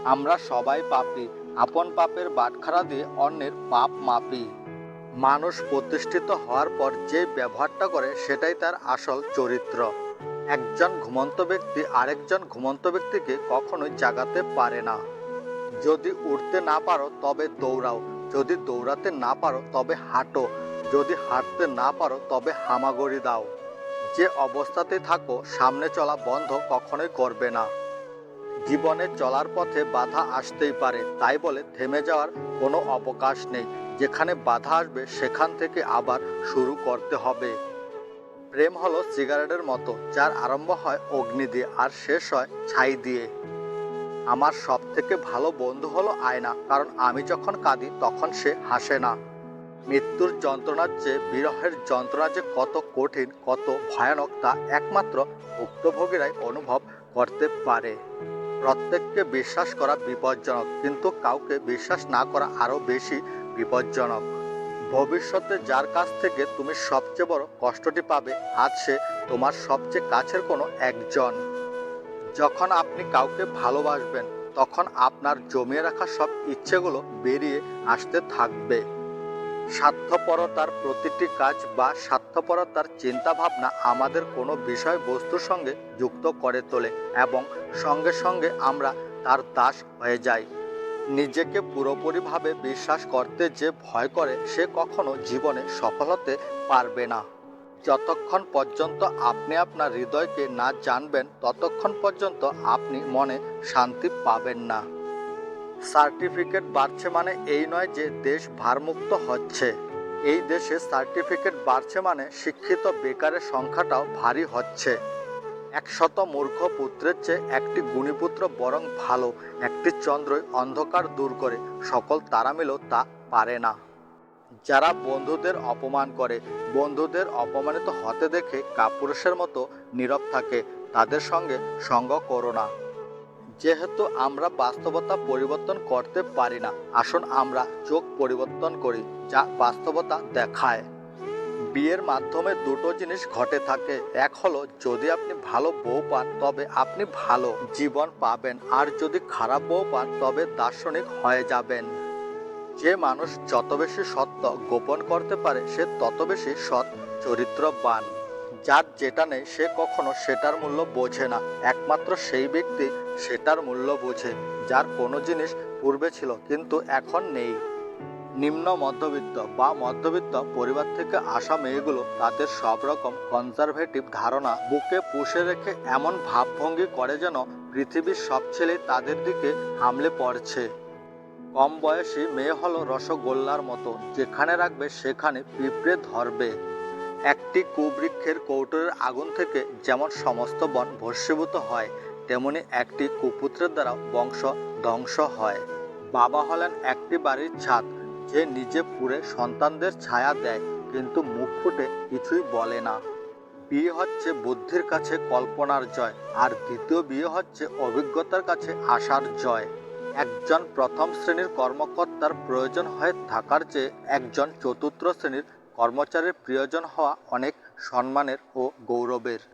আমরা সবাই পাপী, আপন পাপের বাটখারা দিয়ে অন্যের পাপ মাপি। মানুষ প্রতিষ্ঠিত হওয়ার পর যে ব্যবহারটা করে সেটাই তার আসল চরিত্র। একজন ঘুমন্ত ব্যক্তি আরেকজন ঘুমন্ত ব্যক্তিকে কখনোই জাগাতে পারে না। যদি উঠতে না পারো তবে দৌড়াও, যদি দৌড়াতে না পারো তবে হাঁটো, যদি হাঁটতে না পারো তবে হামাগুড়ি দাও। যে অবস্থাতে থাকো সামনে চলা বন্ধ কখনোই করবে না। জীবনে চলার পথে বাধা আসতেই পারে, তাই বলে থেমে যাওয়ার কোনো অবকাশ নেই। যেখানে বাধা আসবে সেখান থেকে আবার শুরু করতে হবে। প্রেম হলো সিগারেটের মতো, যার আরম্ভ হয় অগ্নি দিয়ে আর শেষ হয় ছাই দিয়ে। আমার সব থেকে ভালো বন্ধু হলো আয়না, কারণ আমি যখন কাঁদি তখন সে হাসে না। মৃত্যুর যন্ত্রণার চেয়ে বিরহের যন্ত্রণা যে কত কঠিন, কত ভয়ানক তা একমাত্র ভুক্তভোগীরাই অনুভব করতে পারে। প্রত্যেককে বিশ্বাস করা বিপজ্জনক, কিন্তু কাউকে বিশ্বাস না করা আরও বেশি বিপজ্জনক। ভবিষ্যতে যার কাছ থেকে তুমি সবচেয়ে বড় কষ্টটি পাবে, আজ সে তোমার সবচেয়ে কাছের কোনো একজন। যখন আপনি কাউকে ভালোবাসবেন তখন আপনার জমিয়ে রাখা সব ইচ্ছেগুলো বেরিয়ে আসতে থাকবে। স্বার্থপরতার প্রতিটি কাজ বা স্বার্থপরতার চিন্তাভাবনা আমাদের কোনো বিষয়বস্তুর সঙ্গে যুক্ত করে তোলে এবং সঙ্গে সঙ্গে আমরা তার দাস হয়ে যাই। নিজেকে পুরোপুরিভাবে বিশ্বাস করতে যে ভয় করে সে কখনো জীবনে সফল হতে পারবে না। যতক্ষণ পর্যন্ত আপনি আপনার হৃদয়কে না জানবেন ততক্ষণ পর্যন্ত আপনি মনে শান্তি পাবেন না। সার্টিফিকেট বাড়ছে মানে এই নয় যে দেশ ভারমুক্ত হচ্ছে। এই দেশে সার্টিফিকেট বাড়ছে মানে শিক্ষিত বেকারের সংখ্যাটাও ভারী হচ্ছে। 100 মূর্খ পুত্রের চেয়ে একটি গুণীপুত্র বরং ভালো। একটি চন্দ্রই অন্ধকার দূর করে, সকল তারা মিলেও তা পারে না। যারা বন্ধুদের অপমান করে, বন্ধুদের অপমানিত হতে দেখে কাপুরুষের মতো নীরব থাকে, তাদের সঙ্গে সঙ্গ করো না। যেহেতু আমরা বাস্তবতা পরিবর্তন করতে পারি না, আসুন আমরা চোখ পরিবর্তন করি যা বাস্তবতা দেখায়। বিয়ের মাধ্যমে দুটো জিনিস ঘটে থাকে। এক হলো যদি আপনি ভালো বউ পান তবে আপনি ভালো জীবন পাবেন, আর যদি খারাপ বউ পান তবে দার্শনিক হয়ে যাবেন। যে মানুষ যত বেশি সত্য গোপন করতে পারে সে তত বেশি সৎ চরিত্রবান। যার যেটা নেই সে কখনো সেটার মূল্য বোঝে না। একমাত্র সেই ব্যক্তি সেটার মূল্য বোঝে যার কোনো জিনিস পূর্বে ছিল কিন্তু এখন নেই। নিম্ন মধ্যবিত্ত বা মধ্যবিত্ত পরিবার থেকে আসা মেয়েগুলো তাদের সব রকম কনজারভেটিভ ধারণা বুকে পুষে রেখে এমন ভাবভঙ্গি করে যেন পৃথিবীর সব ছেলে তাদের দিকে হামলে পড়ছে। কম বয়সী মেয়ে হলো রসগোল্লার মতো, যেখানে রাখবে সেখানে পিঁপড়ে ধরবে। একটি কুবৃক্ষের কৌটোরের আগুন থেকে যেমন সমস্ত বন ভস্মীভূত হয়, তেমনি একটি কুপুত্রের দ্বারা বংশ ধ্বংস হয়। বাবা হলেন একটি বাড়ির ছাদ, যে নিজে পুড়ে সন্তানদের ছায়া দেয় কিন্তু মুখ ফুটে কিছুই বলে না। বিয়ে হচ্ছে বুদ্ধির কাছে কল্পনার জয়, আর দ্বিতীয় বিয়ে হচ্ছে অভিজ্ঞতার কাছে আশার জয়। একজন প্রথম শ্রেণীর কর্মকর্তার প্রয়োজন হয়ে থাকার চেয়ে একজন চতুর্থ শ্রেণীর কর্মচারীর প্রয়োজন হওয়া অনেক সম্মানের ও গৌরবের।